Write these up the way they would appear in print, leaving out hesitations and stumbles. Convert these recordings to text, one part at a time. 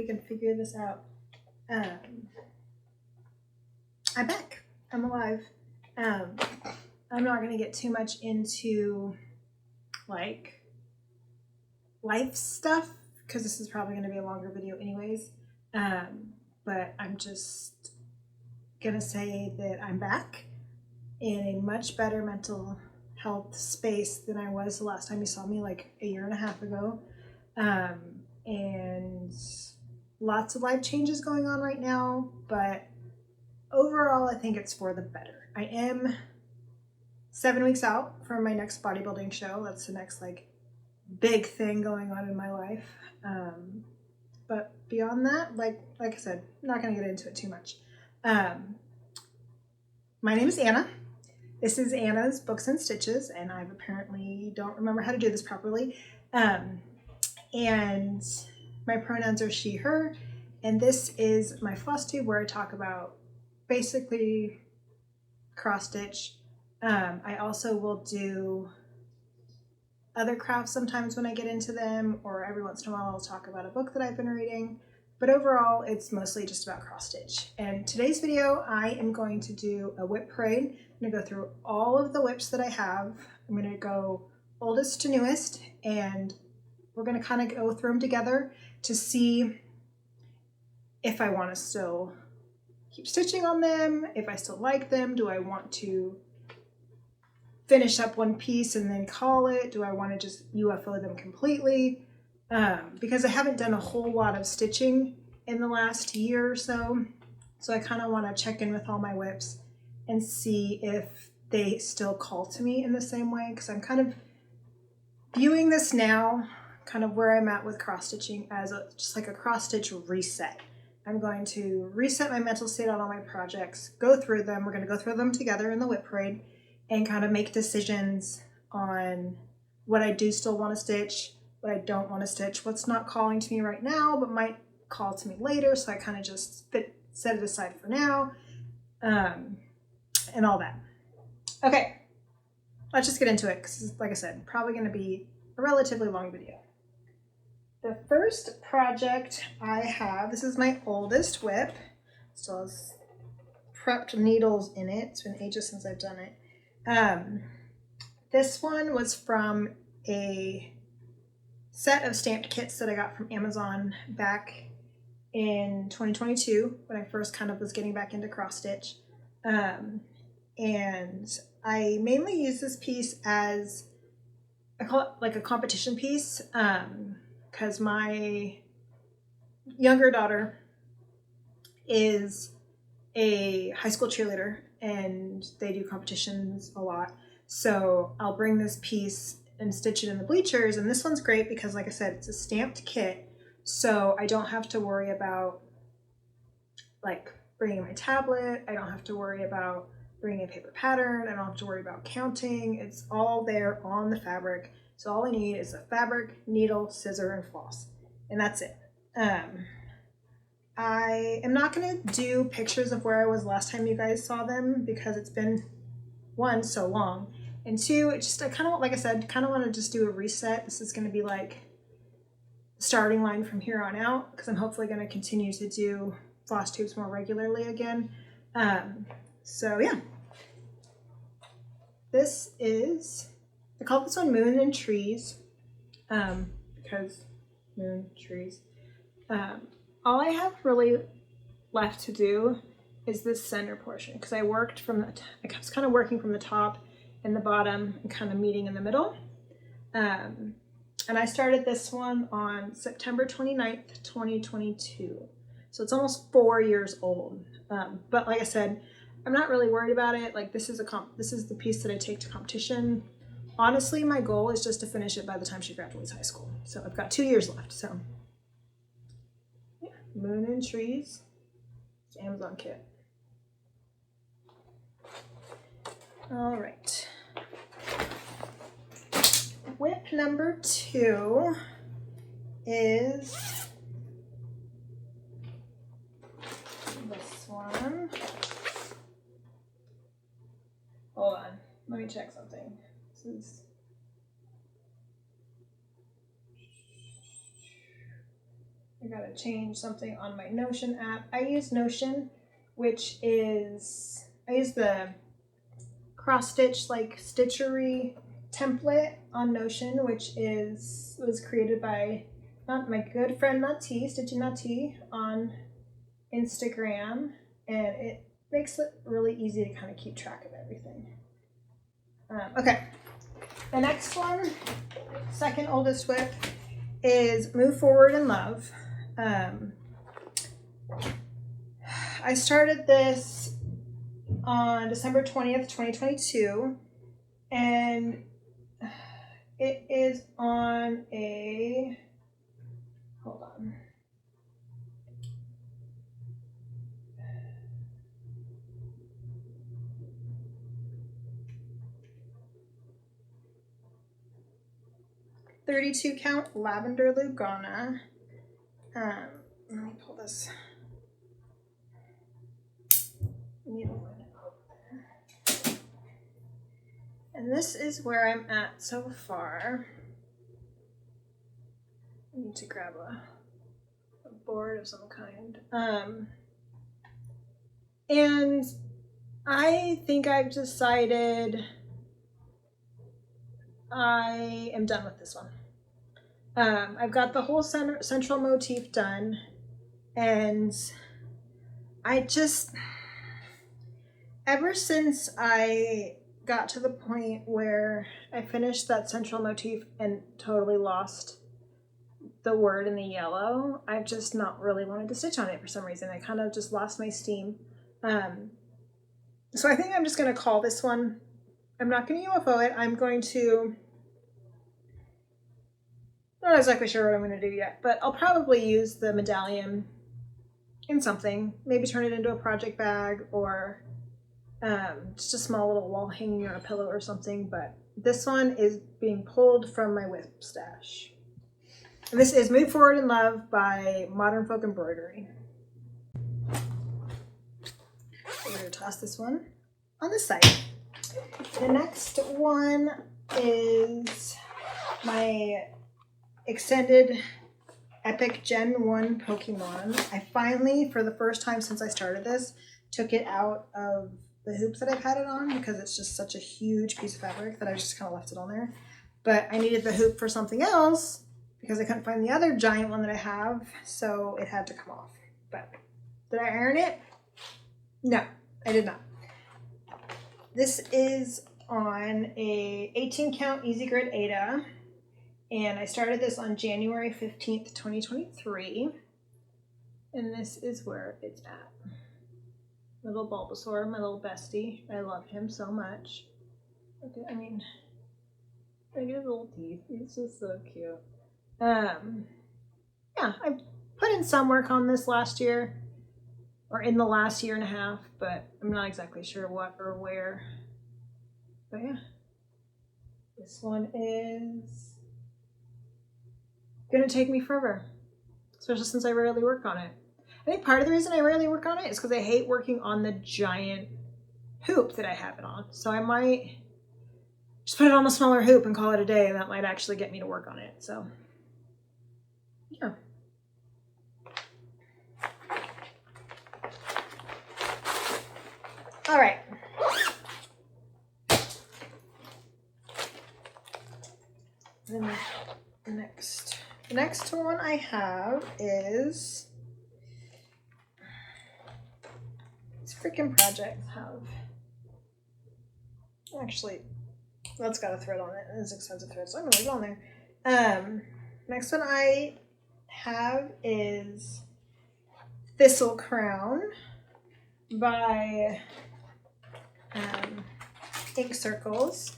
can figure this out. I'm back. I'm alive. I'm not going to get too much into like life stuff because this is probably going to be a longer video anyways. But I'm just going to say that I'm back in a much better mental health space than I was the last time you saw me, like a year and a half ago. And lots of life changes going on right now, but overall I think it's for the better. I am 7 weeks out from my next bodybuilding show. That's the next like big thing going on in my life. But beyond that, like I said, I'm not going to get into it too much. My name is Anna. This is Anna's Books and Stitches, and I apparently don't remember how to do this properly. And my pronouns are she, her, and this is my floss tube where I talk about basically cross stitch. I also will do other crafts sometimes when I get into them, or every once in a while I'll talk about a book that I've been reading. But overall, it's mostly just about cross stitch. And today's video, I am going to do a WIP parade. I'm gonna go through all of the WIPs that I have. I'm gonna go oldest to newest, and we're gonna kind of go through them together to see if I wanna still keep stitching on them, if I still like them, do I want to finish up one piece and then call it, do I wanna just UFO them completely? Because I haven't done a whole lot of stitching in the last year or so. So I kind of want to check in with all my WIPs and see if they still call to me in the same way. Because I'm kind of viewing this now, kind of where I'm at with cross stitching as just like a cross stitch reset. I'm going to reset my mental state on all my projects, go through them. We're going to go through them together in the WIP parade and kind of make decisions on what I do still want to stitch, what I don't want to stitch, what's not calling to me right now, but might call to me later. So I kind of just set it aside for now, and all that. Okay, let's just get into it because, like I said, probably going to be a relatively long video. The first project I have, this is my oldest WIP. Still has prepped needles in it. It's been ages since I've done it. This one was from a set of stamped kits that I got from Amazon back in 2022 when I first kind of was getting back into cross stitch. And I mainly use this piece as, I call it like a competition piece, because my younger daughter is a high school cheerleader and they do competitions a lot. So I'll bring this piece and stitch it in the bleachers, and this one's great because, like I said, it's a stamped kit, so I don't have to worry about like bringing my tablet, I don't have to worry about bringing a paper pattern, I don't have to worry about counting. It's all there on the fabric, so all I need is a fabric, needle, scissor, and floss, and that's it. I am not going to do pictures of where I was last time you guys saw them because it's been, one, so long, and two, it's just, I kind of, like I said, kind of want to just do a reset. This is going to be like the starting line from here on out because I'm hopefully going to continue to do floss tubes more regularly again. So yeah, this is, I call this one Moon and Trees because moon, trees. All I have really left to do is this center portion because I worked from the, I was kind of working from the top and the bottom and kind of meeting in the middle. And I started this one on September 29th, 2022. So it's almost 4 years old. But like I said, I'm not really worried about it. Like this is the piece that I take to competition. Honestly, my goal is just to finish it by the time she graduates high school. So I've got 2 years left. So yeah, Moon and Trees, it's an Amazon kit. All right. WIP number 2 is this one. Hold on, let me check something. This is I gotta change something on my Notion app. I use Notion, which is, I use the cross stitch like stitchery template on Notion, which was created by my good friend Nati, Stitching Nati on Instagram, and it makes it really easy to kind of keep track of everything. Okay, the next one, second oldest WIP, is Move Forward in Love. I started this on December 20th, 2022, and it is on a, hold on. .32 count lavender Lugana. Let me pull this needle there. And this is where I'm at so far. I need to grab a board of some kind. And I think I've decided I am done with this one. I've got the whole central motif done, and I just, ever since I got to the point where I finished that central motif and totally lost the word in the yellow, I've just not really wanted to stitch on it for some reason. I kind of just lost my steam. So I think I'm just going to call this one, I'm not going to UFO it, I'm going to, not exactly sure what I'm going to do yet, but I'll probably use the medallion in something, maybe turn it into a project bag or just a small little wall hanging on a pillow or something, but this one is being pulled from my WIP stash. And this is Move Forward in Love by Modern Folk Embroidery. We're going to toss this one on the side. The next one is my extended Epic Gen 1 Pokemon. I finally, for the first time since I started this, took it out of the hoops that I've had it on because it's just such a huge piece of fabric that I just kind of left it on there. But I needed the hoop for something else because I couldn't find the other giant one that I have, so it had to come off. But did I iron it? No, I did not. This is on a 18 count Easy Grid Ada, and I started this on January 15th, 2023, and this is where it's at. Little Bulbasaur, my little bestie. I love him so much. Okay, I mean, look at his little teeth. He's just so cute. Yeah, I put in some work on this last year, or in the last year and a half, but I'm not exactly sure what or where. But yeah, this one is gonna take me forever, especially since I rarely work on it. I think part of the reason I rarely work on it is because I hate working on the giant hoop that I have it on. So I might just put it on a smaller hoop and call it a day, and that might actually get me to work on it. So yeah. All right. Then the next one I have is, these freaking projects have, actually, that's got a thread on it. It's expensive thread, so I'm gonna leave it on there. Next one I have is Thistle Crown by Ink Circles.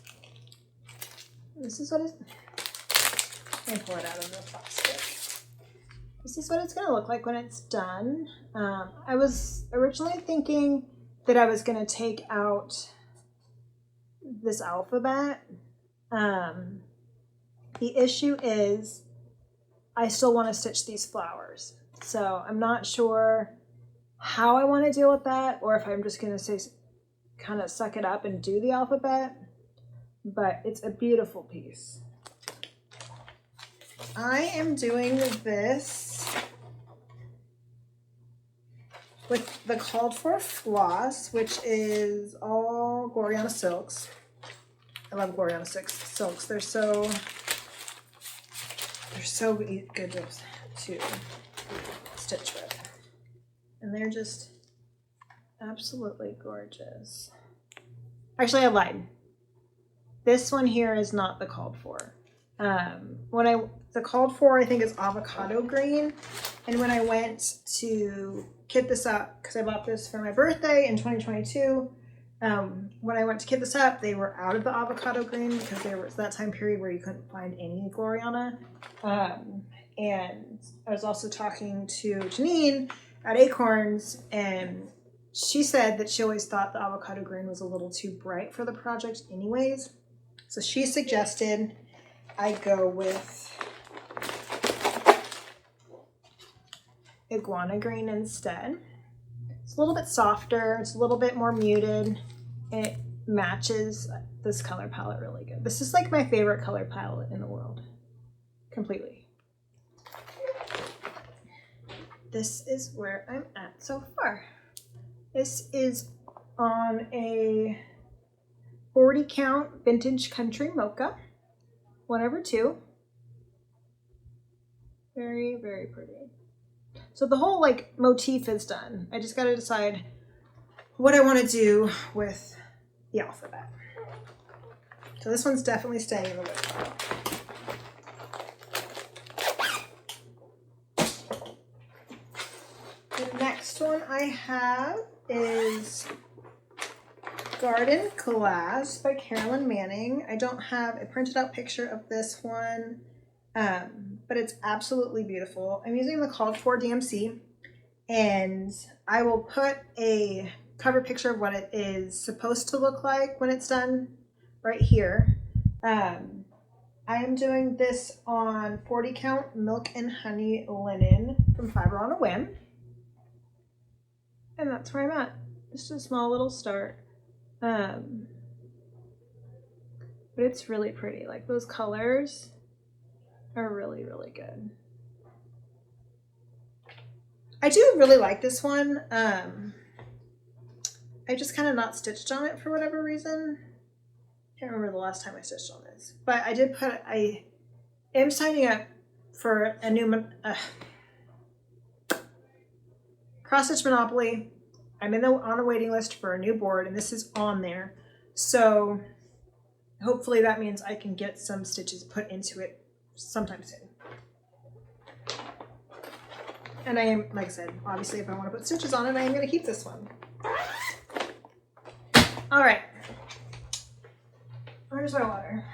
This is what it's, let me pull it out of the plastic. This is what it's gonna look like when it's done. I was originally thinking that I was gonna take out this alphabet. The issue is I still want to stitch these flowers. So I'm not sure how I want to deal with that, or if I'm just gonna say kind of suck it up and do the alphabet, but it's a beautiful piece. I am doing this with the called for floss, which is all Gloriana silks. I love Gloriana silks. They're so good to stitch with. And they're just absolutely gorgeous. Actually, I lied. This one here is not the called for. The called for, I think, is avocado green. And when I went to kit this up, because I bought this for my birthday in 2022, when I went to kit this up, they were out of the avocado green because there was that time period where you couldn't find any Gloriana. And I was also talking to Janine at Acorns, and she said that she always thought the avocado green was a little too bright for the project anyways. So she suggested I go with iguana green instead. It's a little bit softer, it's a little bit more muted, and it matches this color palette really good. This is like my favorite color palette in the world, completely. This is where I'm at so far. This is on a 40 count vintage country mocha, 1/2. Very, very pretty. So the whole like motif is done. I just got to decide what I want to do with the alphabet. So this one's definitely staying in the WIP file. The next one I have is Garden Glass by Carolyn Manning. I don't have a printed out picture of this one, but it's absolutely beautiful. I'm using the called for DMC, and I will put a cover picture of what it is supposed to look like when it's done right here. I am doing this on 40 count milk and honey linen from Fiber on a Whim. And that's where I'm at. Just a small little start. But it's really pretty. Like those colors are really, really good. I do really like this one. I just kind of not stitched on it for whatever reason. Can't remember the last time I stitched on this. But I did put, I am signing up for a new Cross Stitch Monopoly. I'm on a waiting list for a new board, and this is on there. So hopefully that means I can get some stitches put into it sometime soon. And I am, like I said, obviously if I want to put stitches on it, I am going to keep this one. All right. Where's my water?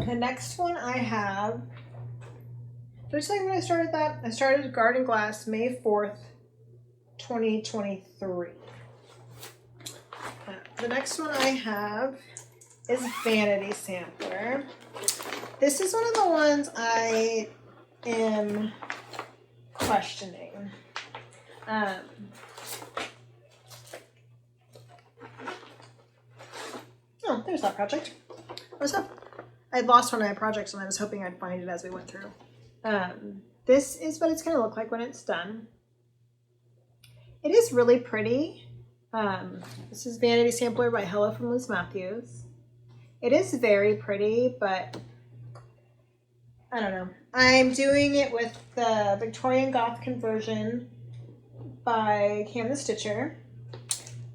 The next one I have, did I tell you when I started that? I started Garden Glass May 4th, 2023. The next one I have is Vanity Sampler. This is one of the ones I am questioning. Oh, there's that project. What's up? I had lost one of my projects and I was hoping I'd find it as we went through. This is what it's going to look like when it's done. It is really pretty. This is Vanity Sampler by Hello from Liz Matthews. It is very pretty, but I don't know. I'm doing it with the Victorian Goth conversion by Cam the Stitcher.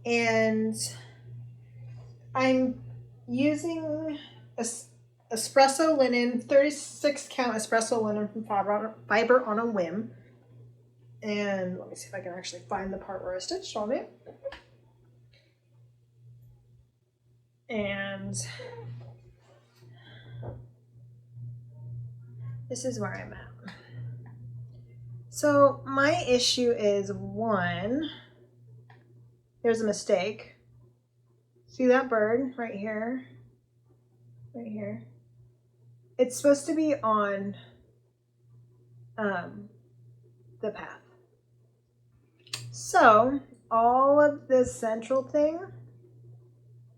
And I'm using espresso linen, 36 count espresso linen from Fiber on a Whim. And let me see if I can actually find the part where I stitched on it. And this is where I'm at. So my issue is, one, there's a mistake. See that bird right here? Right here. It's supposed to be on the path. So all of this central thing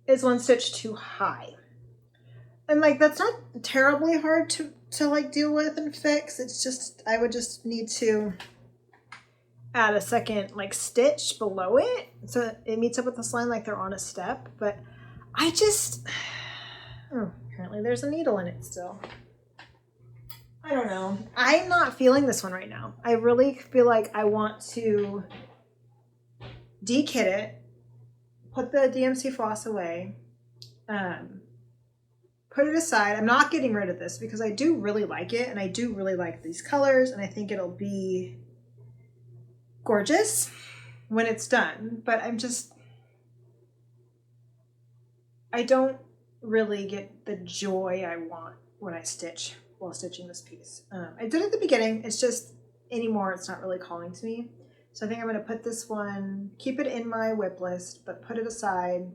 is one stitch too high. And like, that's not terribly hard to like deal with and fix. It's just, I would just need to add a second like stitch below it so it meets up with this line like they're on a step. But I just, oh, apparently there's a needle in it still. I don't know. I'm not feeling this one right now. I really feel like I want to dekit it, put the DMC floss away, put it aside. I'm not getting rid of this because I do really like it, and I do really like these colors, and I think it'll be gorgeous when it's done. But I don't really get the joy I want when I stitch while stitching this piece. I did at the beginning. It's just anymore it's not really calling to me. So I think I'm going to put this one, keep it in my WIP list, but put it aside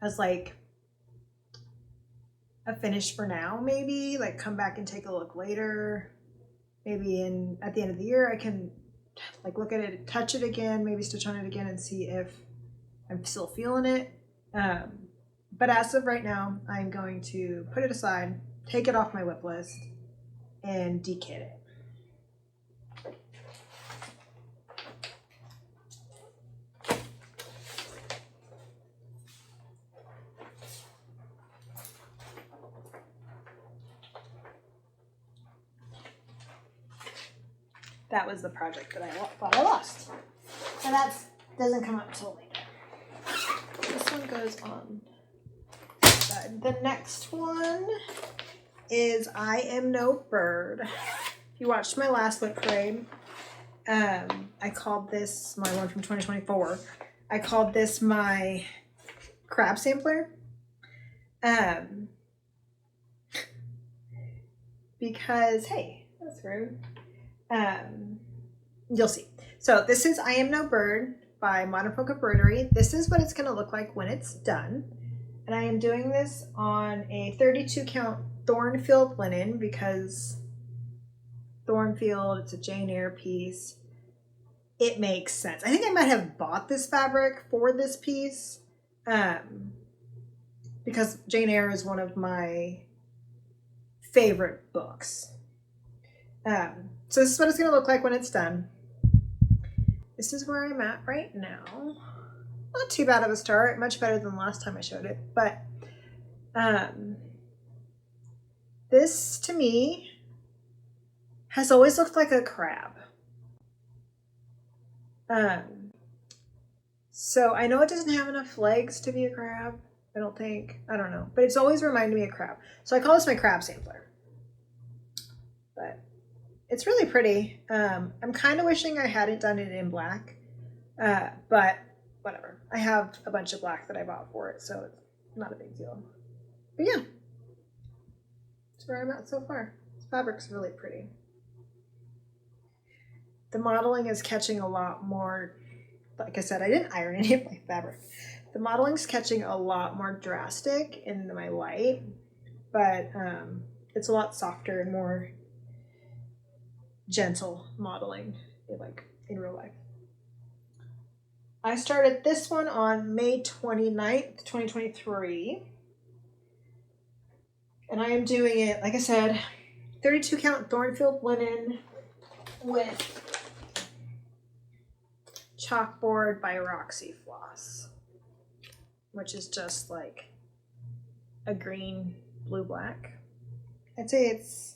as like a finish for now, maybe. Like come back and take a look later. Maybe at the end of the year I can like look at it, touch it again, maybe stitch on it again and see if I'm still feeling it. But as of right now, I'm going to put it aside, take it off my WIP list, and dekit it. That was the project that I thought I lost. And that doesn't come up till later. This one goes on this side. The next one is I Am No Bird. If you watched my last WIP parade, I called this, my one from 2024, I called this my crab sampler. Because, hey, that's rude. You'll see. So this is I Am No Bird by Modern Folk Embroidery. This is what it's going to look like when it's done. And I am doing this on a 32 count Thornfield linen because Thornfield, it's a Jane Eyre piece. It makes sense. I think I might have bought this fabric for this piece because Jane Eyre is one of my favorite books. So this is what it's going to look like when it's done. This is where I'm at right now. Not too bad of a start, much better than the last time I showed it, but this to me has always looked like a crab. So I know it doesn't have enough legs to be a crab, I don't think. I don't know, but it's always reminded me of crab. So I call this my crab sampler. But it's really pretty. I'm kind of wishing I hadn't done it in black, but whatever. I have a bunch of black that I bought for it, so it's not a big deal. But yeah, that's where I'm at so far. This fabric's really pretty. The modeling is catching a lot more, like I said, I didn't iron any of my fabric. The modeling's catching a lot more drastic in my light, but it's a lot softer and more gentle modeling like in real life. I started this one on May 29th, 2023. And I am doing it, like I said, 32 count Thornfield linen with Chalkboard by Roxy floss, which is just like a green, blue, black. I'd say it's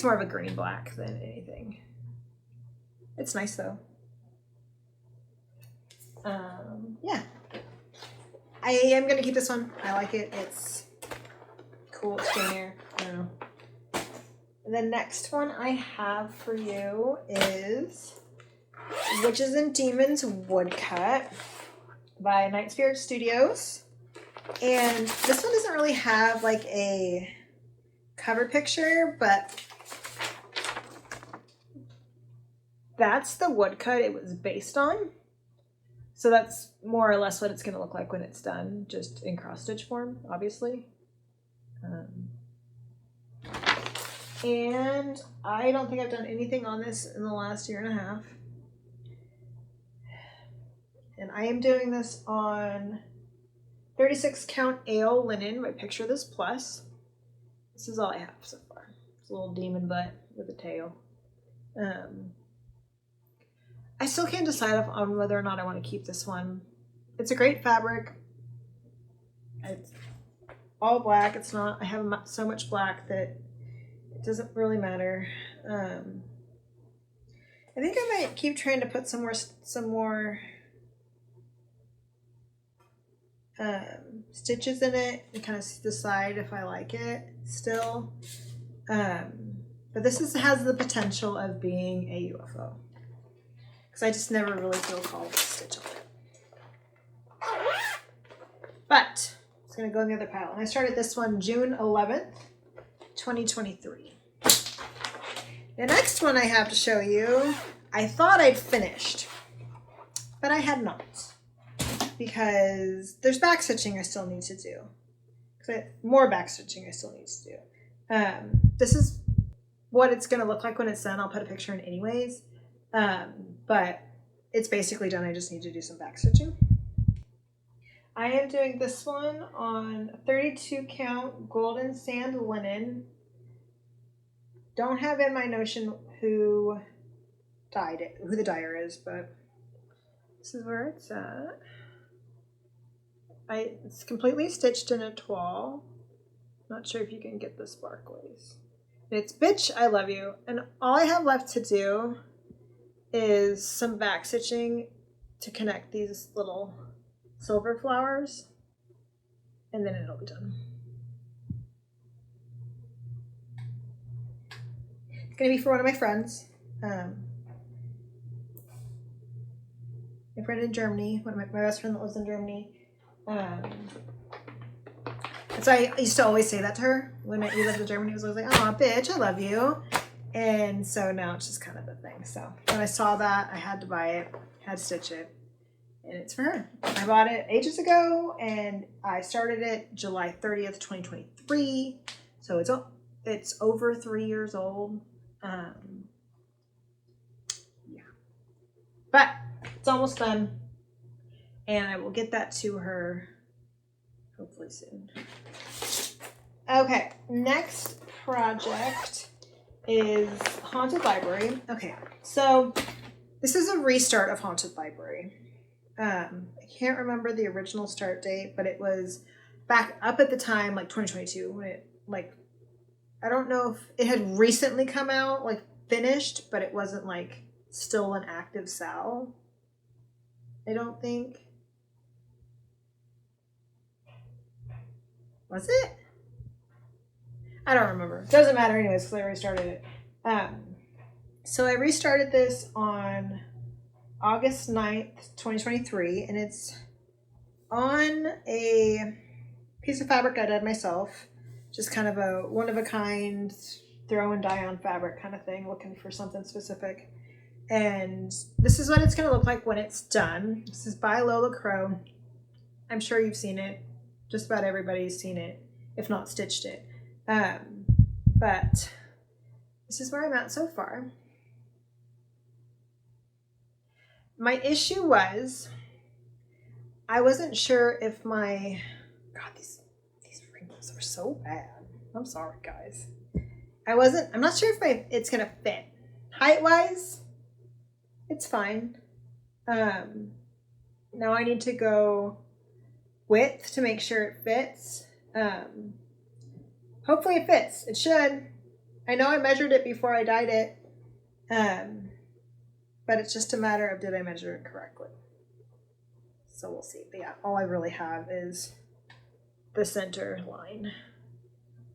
more of a green black than anything. It's nice though. Yeah. I am gonna keep this one. I like it. It's cool. It's Jane Eyre. I don't know. And the next one I have for you is Witches and Demons Woodcut by Night Spirit Studios. And this one doesn't really have like a cover picture, but that's the woodcut it was based on. So that's more or less what it's going to look like when it's done, just in cross stitch form, obviously. And I don't think I've done anything on this in the last year and a half. And I am doing this on 36 count ale linen by Picture This Plus. This is all I have so far. It's a little demon butt with a tail. I still can't decide on whether or not I want to keep this one. It's a great fabric. It's all black. It's not, I have so much black that it doesn't really matter. I think I might keep trying to put some more stitches in it and kind of decide if I like it still. But this has the potential of being a UFO because I just never really feel called to stitch on it. But it's going to go in the other pile. And I started this one June 11th, 2023. The next one I have to show you, I thought I'd finished, but I had not. Because there's back stitching I still need to do. More back stitching I still need to do. This is what it's going to look like when it's done. I'll put a picture in anyways. But it's basically done. I just need to do some back stitching. I am doing this one on 32 count golden sand linen. Don't have in my notion who dyed it, who the dyer is, but this is where it's at. It's completely stitched in a toile. Not sure if you can get the sparklies. It's Bitch, I Love You. And all I have left to do is some back stitching to connect these little silver flowers. And then it'll be done. It's going to be for one of my friends. My friend in Germany, one of my best friend that lives in Germany. And so I used to always say that to her when we lived in Germany. I was always like, "Oh, bitch, I love you." And so now it's just kind of the thing. So when I saw that, I had to buy it, had to stitch it, and it's for her. I bought it ages ago, and I started it July 30th, 2023. So it's over 3 years old. Yeah, but it's almost done. And I will get that to her hopefully soon. Okay, next project is Haunted Library. Okay, so this is a restart of Haunted Library. I can't remember the original start date, but it was back up at the time, like 2022, when it, like, I don't know if it had recently come out, like finished, but it wasn't like still an active sale. I don't think. Was it? I don't remember. It doesn't matter anyways because I restarted it. So I restarted this on August 9th, 2023, and it's on a piece of fabric I did myself. Just kind of a one-of-a-kind throw and dye on fabric kind of thing, looking for something specific. And this is what it's going to look like when it's done. This is by Lola Crow. I'm sure you've seen it. Just about everybody's seen it, if not stitched it. But this is where I'm at so far. My issue was I wasn't sure if my... God, these wrinkles are so bad. I'm sorry, guys. I'm not sure if it's going to fit. Height-wise, it's fine. Now I need to go width to make sure it fits. Hopefully it fits. It should. I know I measured it before I dyed it. But it's just a matter of did I measure it correctly. So we'll see. But yeah, all I really have is the center line.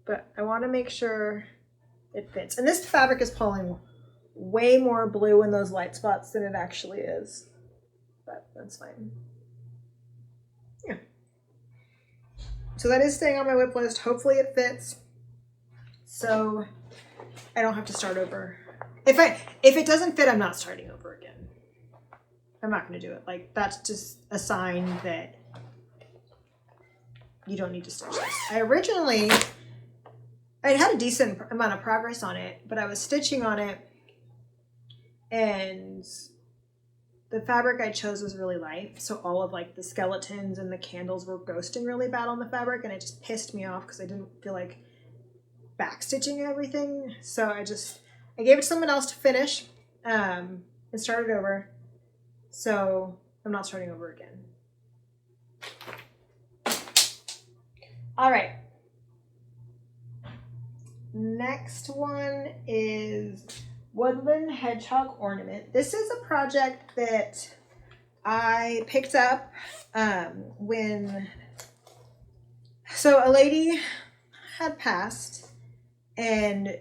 But I want to make sure it fits. And this fabric is pulling way more blue in those light spots than it actually is. But that's fine. Yeah. So that is staying on my WIP list. Hopefully it fits. So I don't have to start over. If it doesn't fit, I'm not starting over again. I'm not going to do it. Like, that's just a sign that you don't need to stitch this. I had a decent amount of progress on it, but I was stitching on it and the fabric I chose was really light, so all of like the skeletons and the candles were ghosting really bad on the fabric, and it just pissed me off because I didn't feel like backstitching everything. So I gave it to someone else to finish and started over. So I'm not starting over again. All right. Next one is Woodland Hedgehog Ornament. This is a project that I picked up so a lady had passed, and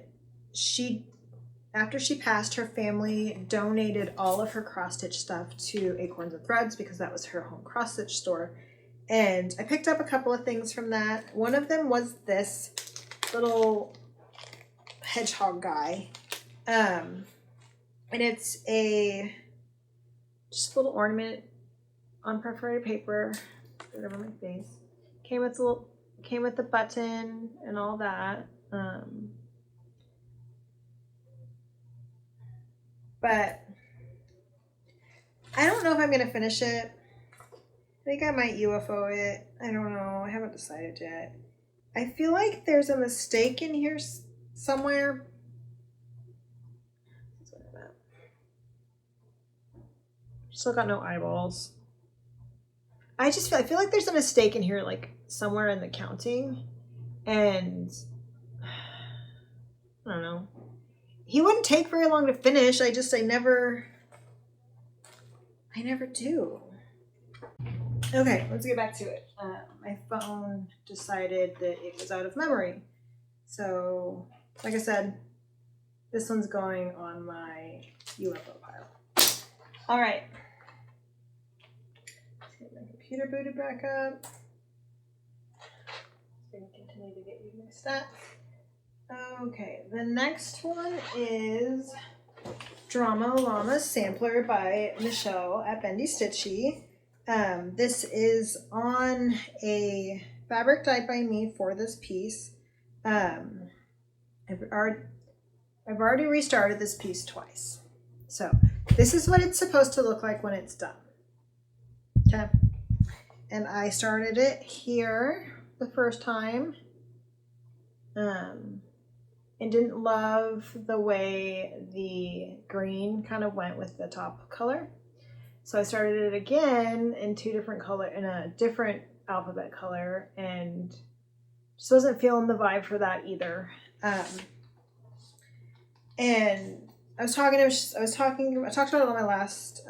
after she passed, her family donated all of her cross-stitch stuff to Acorns and Threads because that was her home cross-stitch store. And I picked up a couple of things from that. One of them was this little hedgehog guy. And it's just a little ornament on perforated paper, right over my face. Came with the button and all that. But I don't know if I'm gonna finish it. I think I might UFO it. I don't know. I haven't decided yet. I feel like there's a mistake in here somewhere. Still got no eyeballs. I feel like there's a mistake in here, like somewhere in the counting, and I don't know. He wouldn't take very long to finish. I never do. Okay, let's get back to it. My phone decided that it was out of memory. So, like I said, this one's going on my UFO pile. All right. Let's get my computer booted back up. So we can continue to get you mixed up. Okay, the next one is Drama Llama Sampler by Michelle at Bendy Stitchy. This is on a fabric dyed by me for this piece. I've already restarted this piece twice. So this is what it's supposed to look like when it's done. Okay. And I started it here the first time. And didn't love the way the green kind of went with the top color. So I started it again in in a different alphabet color, and just wasn't feeling the vibe for that either. And I talked about it on my last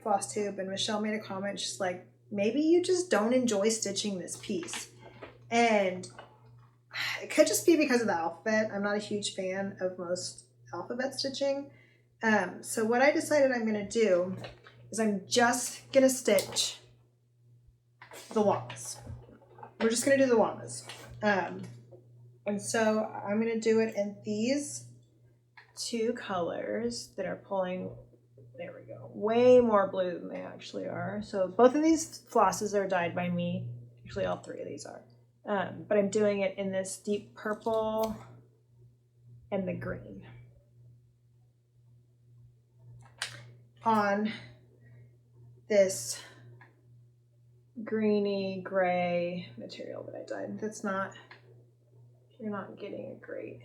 floss tube, and Michelle made a comment. She's like, maybe you just don't enjoy stitching this piece. And it could just be because of the alphabet. I'm not a huge fan of most alphabet stitching. So what I decided I'm going to do is I'm just going to stitch the llamas. We're just going to do the llamas. And so I'm going to do it in these two colors that are pulling, there we go, way more blue than they actually are. So both of these flosses are dyed by me. Actually, all three of these are. But I'm doing it in this deep purple and the green on this greeny gray material that I dyed. You're not getting it great.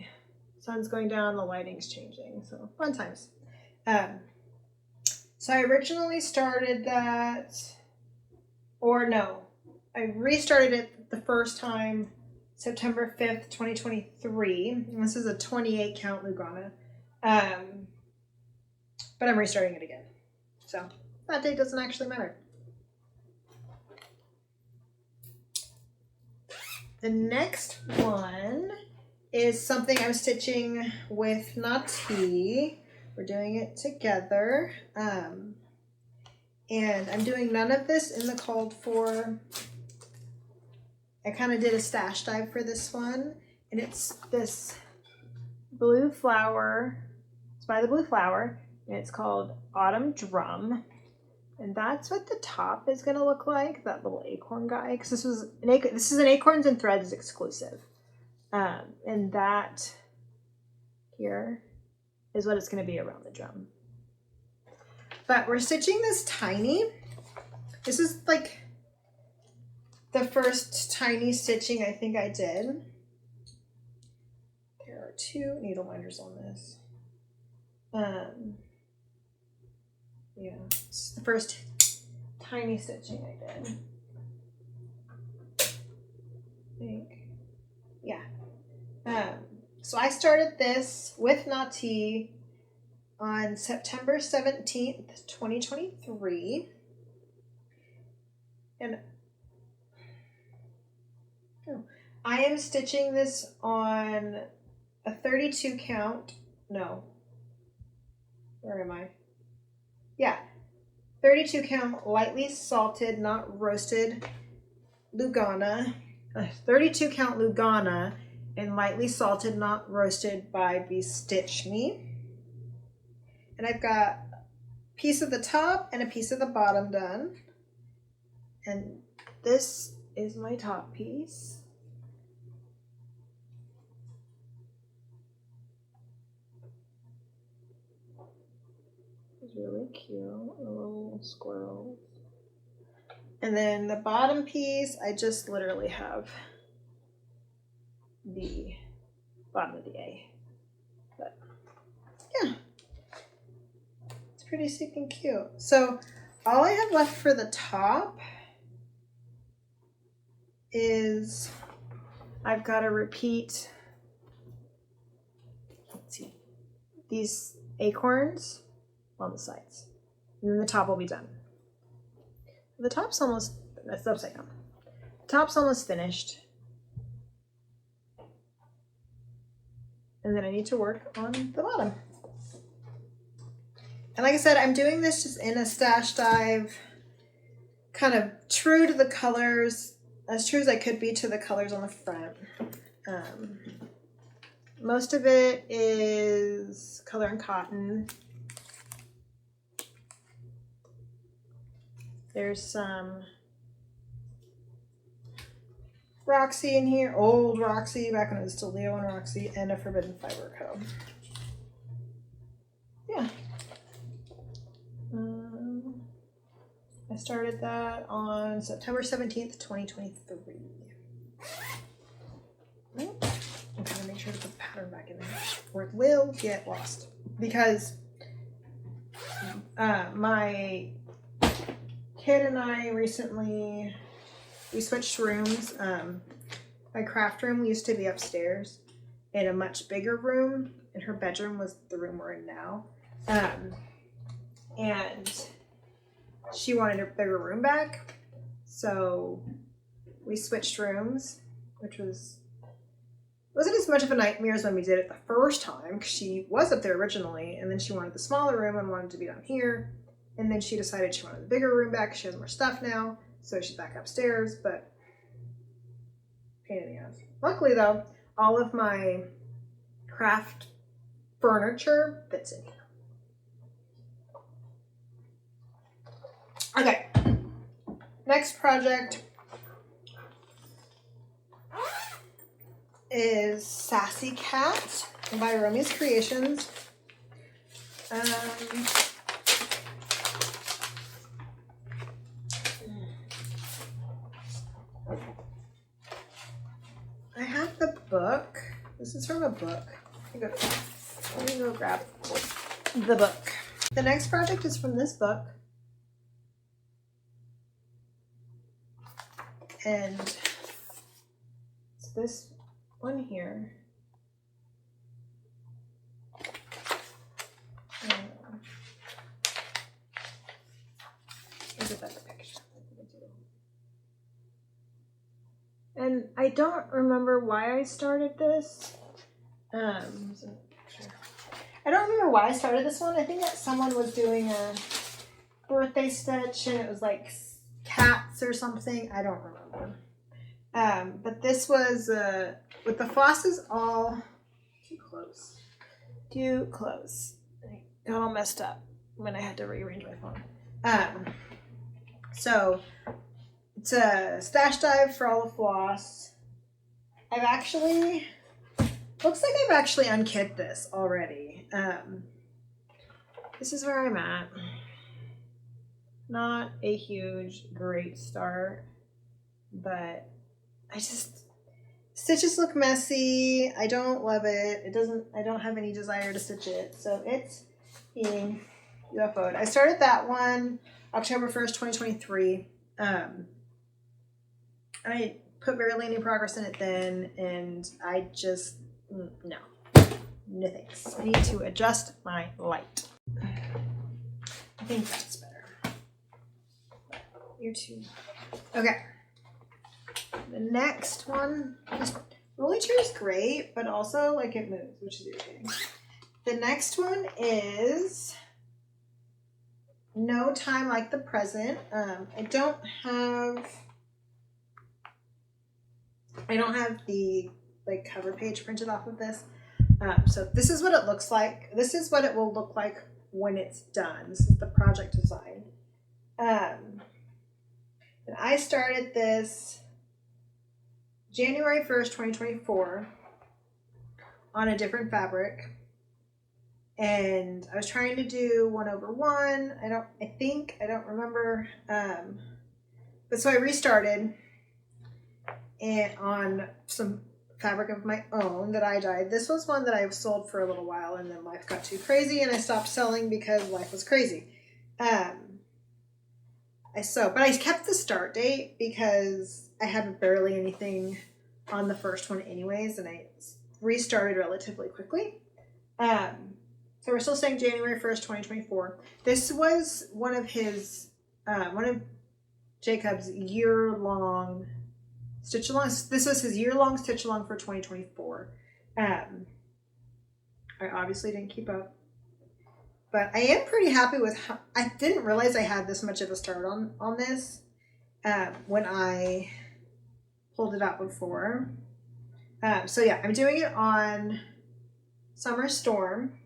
Sun's going down, the lighting's changing, so fun times. So I originally started that, I restarted it the first time September 5th, 2023. And this is a 28 count Lugana. But I'm restarting it again. So that date doesn't actually matter. The next one is something I'm stitching with Nati. We're doing it together. And I'm doing none of this in the called for. I kind of did a stash dive for this one, and it's this blue flower. It's by the Blue Flower, and it's called Autumn Drum. And that's what the top is going to look like, that little acorn guy, because this is an Acorns and Threads exclusive. And that here is what it's going to be around the drum. But we're stitching this tiny. This is like the first tiny stitching I think I did. There are 2 needle minders on this. Yeah, it's the first tiny stitching I did. I think. Yeah. So I started this with Nati on September 17th, 2023. And I am stitching this on a 32 count. No. Where am I? Yeah. 32 count lightly salted, not roasted Lugana. 32 count Lugana and lightly salted, not roasted by Stitch Me. And I've got a piece of the top and a piece of the bottom done. And this is my top piece. It's really cute, a little squirrel. And then the bottom piece, I just literally have the bottom of the A. But yeah, it's pretty stinking cute. So all I have left for the top is I've got to repeat, let's see, these acorns on the sides. And then the top will be done. The top's almost, that's upside down. The top's almost finished. And then I need to work on the bottom. And like I said, I'm doing this just in a stash dive, kind of true to the colors, as true as I could be to the colors on the front. Most of it is color and cotton. There's some Roxy in here, old Roxy, back when it was still Leo and Roxy, and a Forbidden Fiber Co. Yeah. I started that on September 17th, 2023. I'm gonna make sure to put the pattern back in there, or it will get lost. Because my kid and I recently, we switched rooms. My craft room used to be upstairs in a much bigger room, and her bedroom was the room we're in now. And she wanted her bigger room back, so we switched rooms, which wasn't as much of a nightmare as when we did it the first time, because she was up there originally, and then she wanted the smaller room and wanted to be down here. And then she decided she wanted the bigger room back. She has more stuff now, so she's back upstairs, but pain in the ass. Luckily though, all of my craft furniture fits in here. Okay, next project is Sassy Cat by Romy's Creations. I have the book. This is from a book. Let me go grab the book. The next project is from this book. And it's this one here. Look at that picture. And I don't remember why I started this. I don't remember why I started this one. I think that someone was doing a birthday stitch and it was like cats or something. I don't remember. But this was with the flosses all too close. I got all messed up when I had to rearrange my phone. So it's a stash dive for all the floss. Looks like I've actually unkit this already. This is where I'm at. Not a huge, great start, but stitches look messy. I don't love it. I don't have any desire to stitch it. So it's being UFO'd. I started that one October 1st, 2023. I put barely any progress in it then, and I just, no thanks. I need to adjust my light. I think that's better. You're too. Okay. The next one, this roller chair is great, but also like it moves, which is irritating. The next one is No Time Like the Present. I don't have the like cover page printed off of this. So this is what it looks like. This is what it will look like when it's done. This is the project design. And I started this January 1st, 2024 on a different fabric. And I was trying to do 1/1. I don't remember. But so I restarted and on some fabric of my own that I dyed. This was one that I sold for a little while, and then life got too crazy and I stopped selling because life was crazy. But I kept the start date because I had barely anything on the first one anyways, and I restarted relatively quickly. So we're still saying January 1st, 2024. This was one of Jacob's year-long stitch along. This was his year-long stitch along for 2024. I obviously didn't keep up, but I am pretty happy with how, I didn't realize I had this much of a start on this when I pulled it out before. So yeah, I'm doing it on Summer Storm.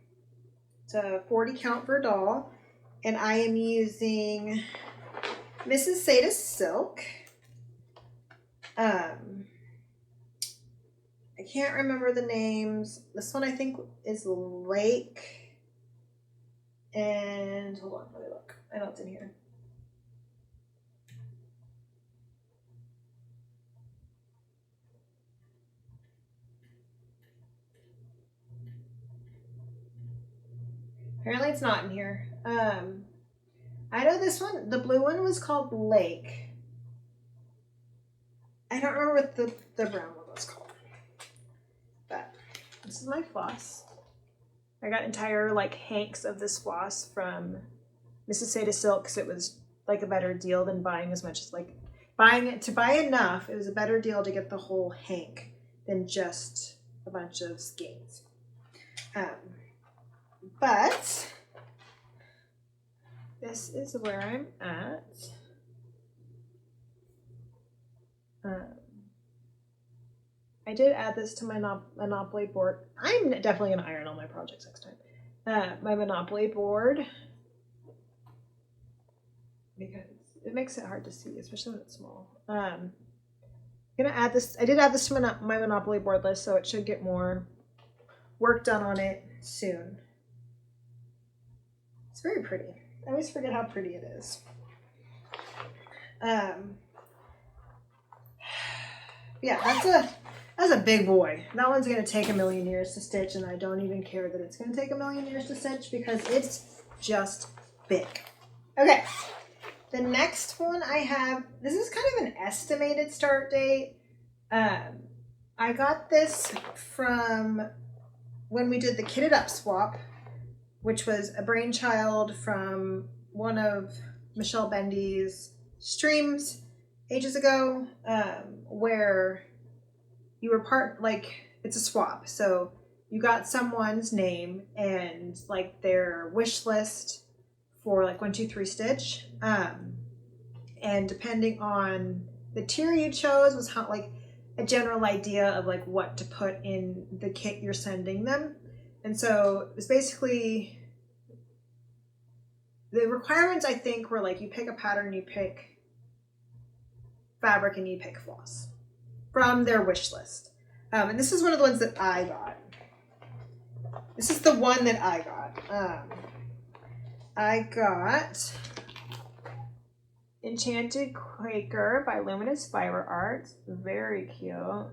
It's a 40 count for doll, and I am using Mrs. Sada's silk. I can't remember the names. This one I think is Lake. And hold on, let me look. I know it's in here. Apparently it's not in here. I know this one, the blue one was called Lake. I don't remember what the brown one was called. But this is my floss. I got entire like hanks of this floss from Mrs. Sada Silk because it was like a better deal than buying as much as like buying it to buy enough. It was a better deal to get the whole hank than just a bunch of skeins. But this is where I'm at. I did add this to my Monopoly board. I'm definitely going to iron all my projects next time. My Monopoly board, because it makes it hard to see, especially when it's small. I'm going to add this. I did add this to my Monopoly board list, so it should get more work done on it soon. It's very pretty. I always forget how pretty it is. Yeah, that's a big boy. That one's going to take 1,000,000 years to stitch, and I don't even care that it's going to take 1,000,000 years to stitch because it's just big. Okay, the next one I have, this is kind of an estimated start date. I got this from when we did the Kitted Up swap, which was a brainchild from one of Michelle Bendy's streams ages ago, where you were it's a swap. So you got someone's name and like their wish list for like 1, 2, 3 stitch. And depending on the tier you chose was how like a general idea of like what to put in the kit you're sending them. And so it was basically the requirements, I think, were like you pick a pattern, you pick fabric, and you pick floss from their wish list. And this is one of the ones that I got. This is the one that I got. I got Enchanted Quaker by Luminous Fiber Arts. Very cute. I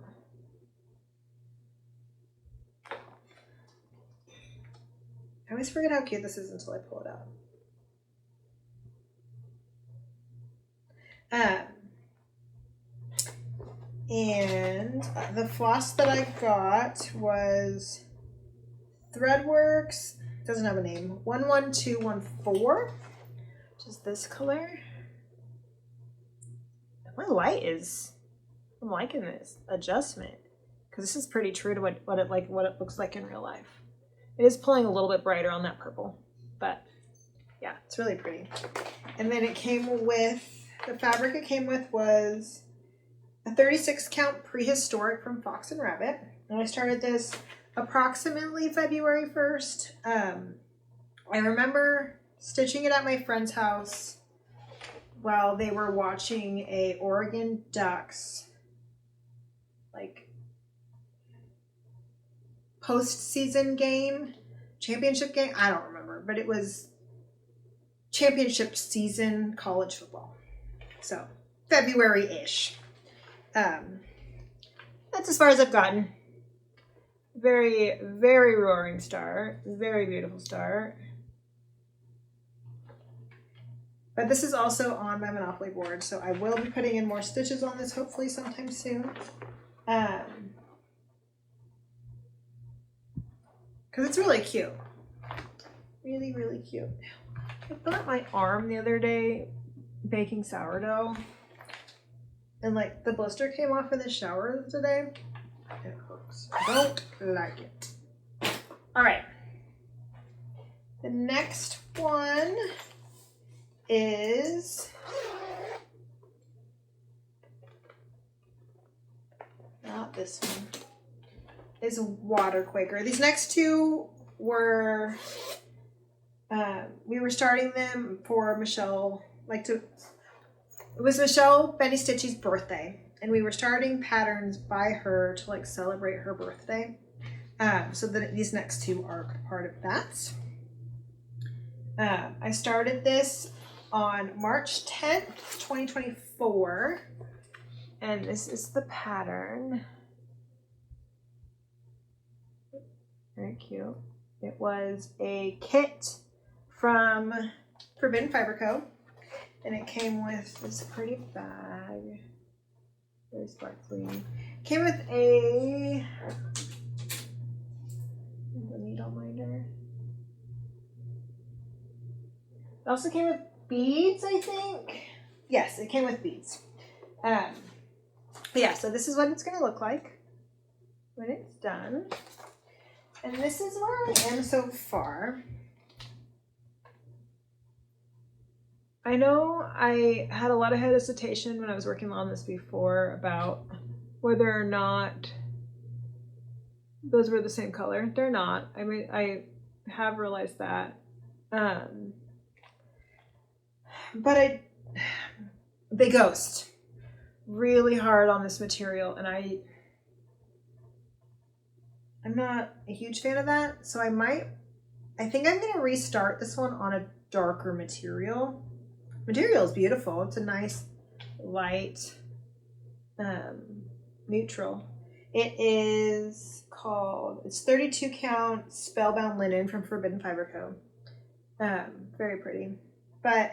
always forget how cute this is until I pull it out. And the floss that I got was Threadworks, doesn't have a name, 11214, which is this color. My light is, I'm liking this adjustment because this is pretty true to what it looks like in real life. It is pulling a little bit brighter on that purple, but yeah, it's really pretty. And then it came with, the fabric it came with was a 36 count prehistoric from Fox and Rabbit. And I started this approximately February 1st. I remember stitching it at my friend's house while they were watching a Oregon Ducks like postseason game, championship game. I don't remember, but it was championship season college football. So February-ish. That's as far as I've gotten. Very, very roaring start. Very beautiful start. But this is also on my Monopoly board, so I will be putting in more stitches on this hopefully sometime soon. Because it's really cute. Really, really cute. I burnt my arm the other day baking sourdough. And like the blister came off in the shower today. It hurts. I don't like it. All right. The next one is not this one. Is Water Quaker. These next two were we were starting them for Michelle, it was Michelle Benny Stitchy's birthday, and we were starting patterns by her to like celebrate her birthday. So that these next two are part of that. I started this on March 10th, 2024, and this is the pattern. Very cute. It was a kit from Forbidden Fiber Co. And it came with this pretty bag. Very sparkly. Came with a needle minder. It also came with beads, I think. Yes, it came with beads. But yeah, so this is what it's going to look like when it's done. And this is where I am so far. I know I had a lot of hesitation when I was working on this before about whether or not those were the same color. They're not. I mean, I have realized that. But they ghost really hard on this material, and I'm not a huge fan of that. So I think I'm going to restart this one on a darker material. Material is beautiful. It's a nice light neutral. It is called, it's 32 count Spellbound Linen from Forbidden Fiber Co. Very pretty. But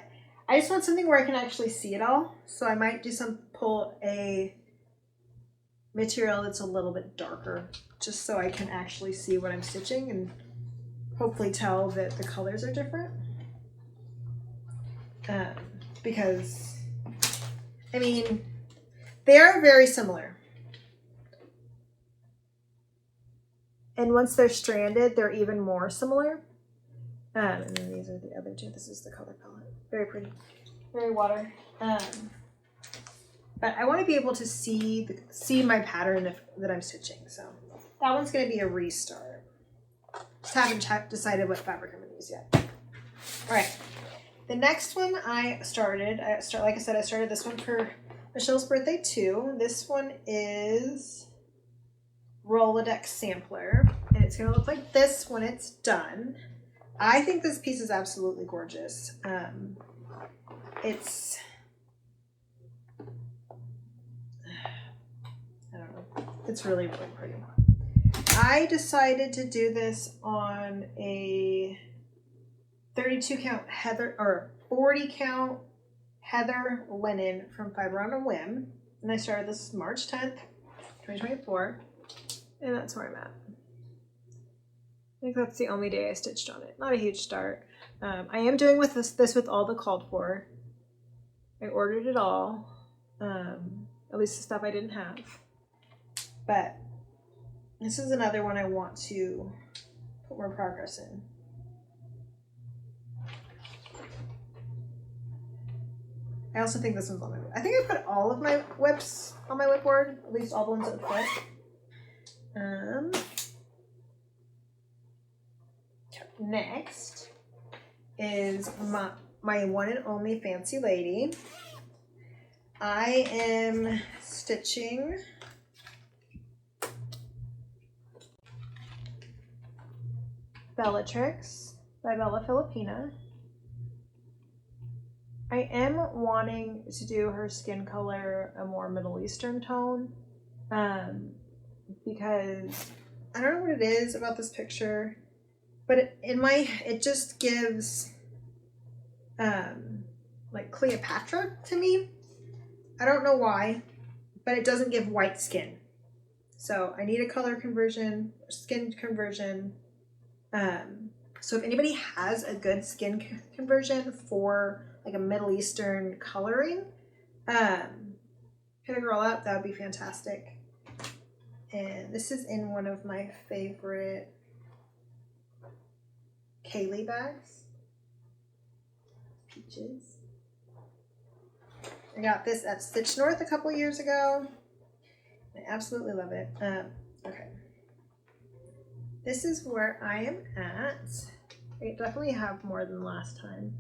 I just want something where I can actually see it all. So I might pull a material that's a little bit darker just so I can actually see what I'm stitching and hopefully tell that the colors are different. Because, I mean, they are very similar. And once they're stranded, they're even more similar. And then these are the other two. This is the color palette. Very pretty. Very water. But I want to be able to see my pattern that I'm stitching. So that one's going to be a restart. Just haven't decided what fabric I'm going to use yet. All right. The next one I started this one for Michelle's birthday too. This one is Rolodex Sampler, and it's going to look like this when it's done. I think this piece is absolutely gorgeous. It's It's really, really pretty. I decided to do this on a 32 count heather or 40 count heather linen from Fiber on a Whim. And I started this March 10th, 2024. And that's where I'm at. I think that's the only day I stitched on it. Not a huge start. I am doing with this with all the called for. I ordered it all. At least the stuff I didn't have. But this is another one I want to put more progress in. I also think this one's on my WIP. I think I put all of my WIPs on my WIP board, at least all the ones that fit. Next is my one and only Fancy Lady. I am stitching Bellatrix by Bella Filipina. I am wanting to do her skin color a more Middle Eastern tone, because I don't know what it is about this picture, but it just gives like Cleopatra to me. I don't know why, but it doesn't give white skin. So I need a color conversion, skin conversion. So if anybody has a good skin conversion for like a Middle Eastern coloring, hit a girl up, that would be fantastic. And this is in one of my favorite Kaylee bags. Peaches. I got this at Stitch North a couple years ago. I absolutely love it. Okay. This is where I am at. I definitely have more than last time.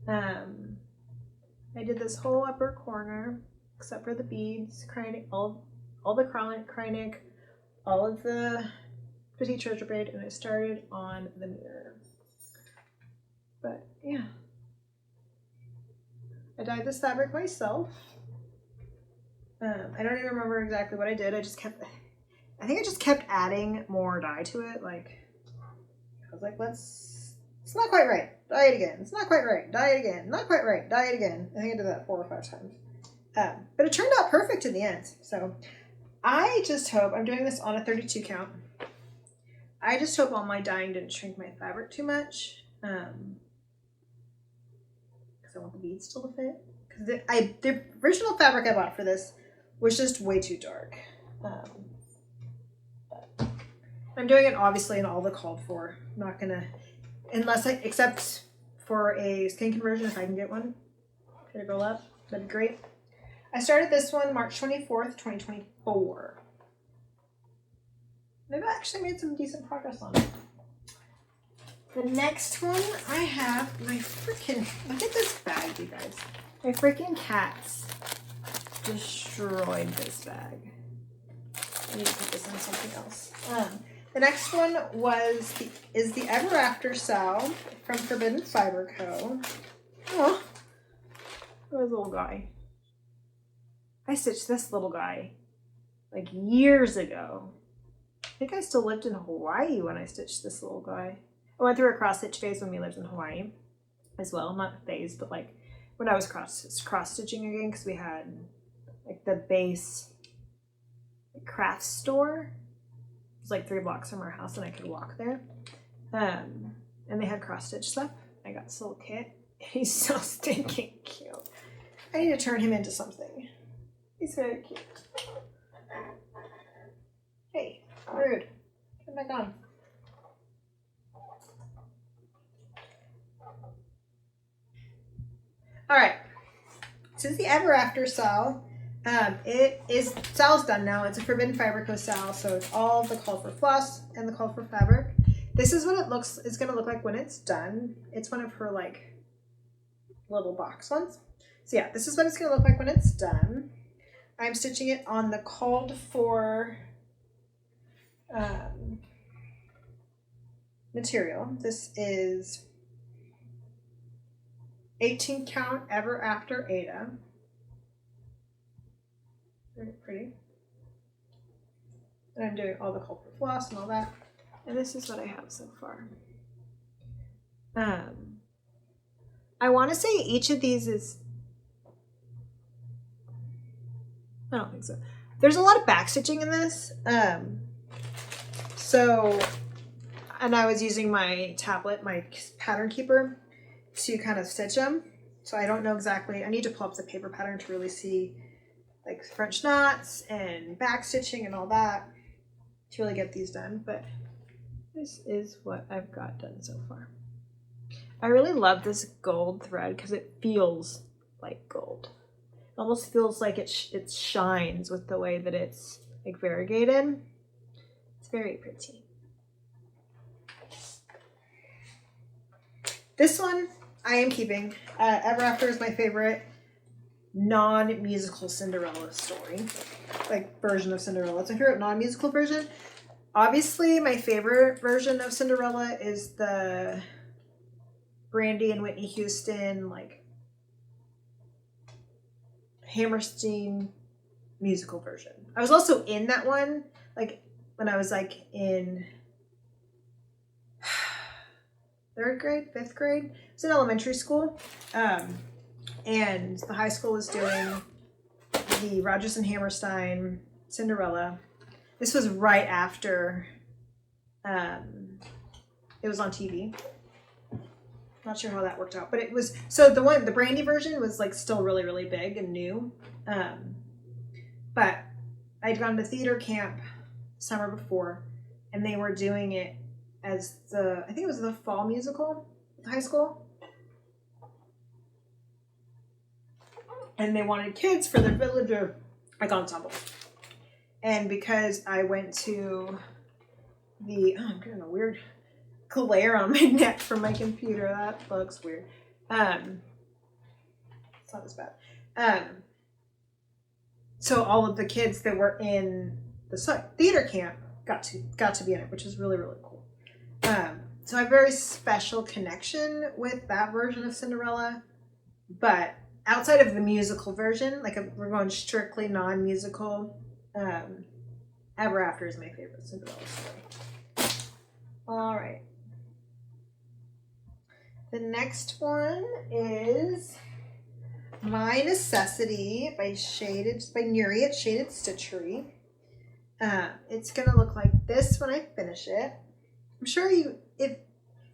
I did this whole upper corner, except for the beads, all the Kreinik, all of the Petite Treasure Braid, and I started on the mirror. But yeah. I dyed this fabric myself. I don't even remember exactly what I did. I think I just kept adding more dye to it. Like, I was like, it's not quite right. Dye it again. It's not quite right. Dye it again. Not quite right. Dye it again. I think I did that 4 or 5 times. But it turned out perfect in the end. So I just hope, I'm doing this on a 32 count. I just hope all my dyeing didn't shrink my fabric too much. Because I want the beads still to fit. Because the original fabric I bought for this was just way too dark. I'm doing it obviously in all the called for. I'm not gonna, except for a skin conversion if I can get one. Hit a girl up, that'd be great. I started this one March 24th, 2024. I've actually made some decent progress on it. The next one I have look at this bag, you guys. My freaking cats destroyed this bag. I need to put this in something else. The next one is the Ever After Sal from Forbidden Fiber Co. Oh, this little guy. I stitched this little guy like years ago. I think I still lived in Hawaii when I stitched this little guy. I went through a cross stitch phase when we lived in Hawaii as well. Not phase, but like when I was cross stitching again, because we had like the base craft store. It was like 3 blocks from our house and I could walk there. And they had cross stitch stuff. I got this little kit. He's so stinking cute. I need to turn him into something. He's very cute. Hey, rude. Come back on. All right. This is the Ever After Sal. Sal's done now. It's a Forbidden Fiber Co. Sal, so it's all the call for floss and the call for fabric. This is what it's going to look like when it's done. It's one of her like little box ones. So yeah, this is what it's going to look like when it's done. I'm stitching it on the called for material. This is 18 count Ever After Ada. Very pretty. And I'm doing all the culprit floss and all that. And this is what I have so far. I want to say each of these is, I don't think so. There's a lot of back stitching in this. And I was using my tablet, my pattern keeper, to kind of stitch them. So I don't know exactly, I need to pull up the paper pattern to really see like French knots and back stitching and all that to really get these done. But this is what I've got done so far. I really love this gold thread because it feels like gold. It almost feels like it shines with the way that it's like variegated. It's very pretty. This one I am keeping. Ever After is my favorite non-musical Cinderella story, like version of Cinderella. It's my favorite non-musical version. Obviously, my favorite version of Cinderella is the Brandy and Whitney Houston, like Hammerstein musical version. I was also in that one, like when I was like in 3rd grade, 5th grade. I was in elementary school, and the high school was doing the Rodgers and Hammerstein Cinderella. This was right after it was on TV. Not sure how that worked out, but it was, so the Brandy version was like still really, really big and new. But I'd gone to theater camp summer before, and they were doing it as I think it was the fall musical at the high school. And they wanted kids for their villager like ensemble. And because I went to I'm getting a weird glare on my neck from my computer. That looks weird. It's not as bad. So all of the kids that were in the theater camp got to be in it, which is really, really cool. So I have a very special connection with that version of Cinderella. But outside of the musical version, like we're going strictly non-musical, Ever After is my favorite Cinderella story. All right. The next one is My Necessity by Nuri at Shaded Stitchery. It's gonna look like this when I finish it. I'm sure if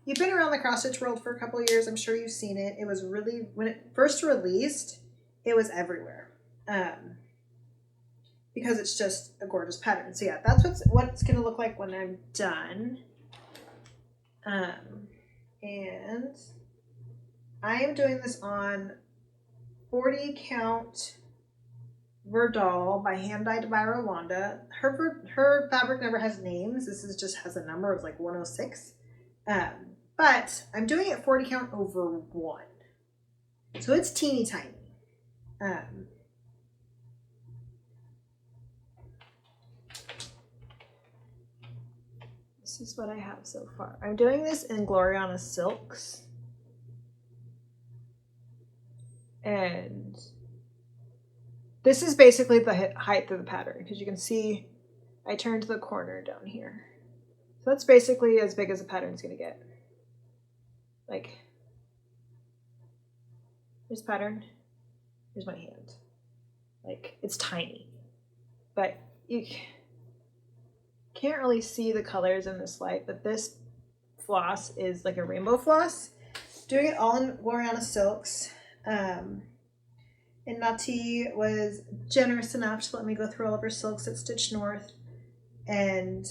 you've been around the cross stitch world for a couple of years, I'm sure you've seen it. It was really, when it first released, it was everywhere. Because it's just a gorgeous pattern. So yeah, that's what it's gonna look like when I'm done. And I am doing this on 40 count Verdal by Hand Dyed by Rwanda. Her fabric never has names. This just has a number. It's like 106. But I'm doing it 40 count over 1. So it's teeny tiny. This is what I have so far. I'm doing this in Gloriana Silks. And this is basically the height of the pattern, because you can see I turned the corner down here. So that's basically as big as the pattern's going to get. Like, here's pattern, here's my hand. Like, it's tiny. But you can't really see the colors in this light, but this floss is like a rainbow floss. Doing it all in Gloriana Silks. And Nati was generous enough to let me go through all of her silks at Stitch North and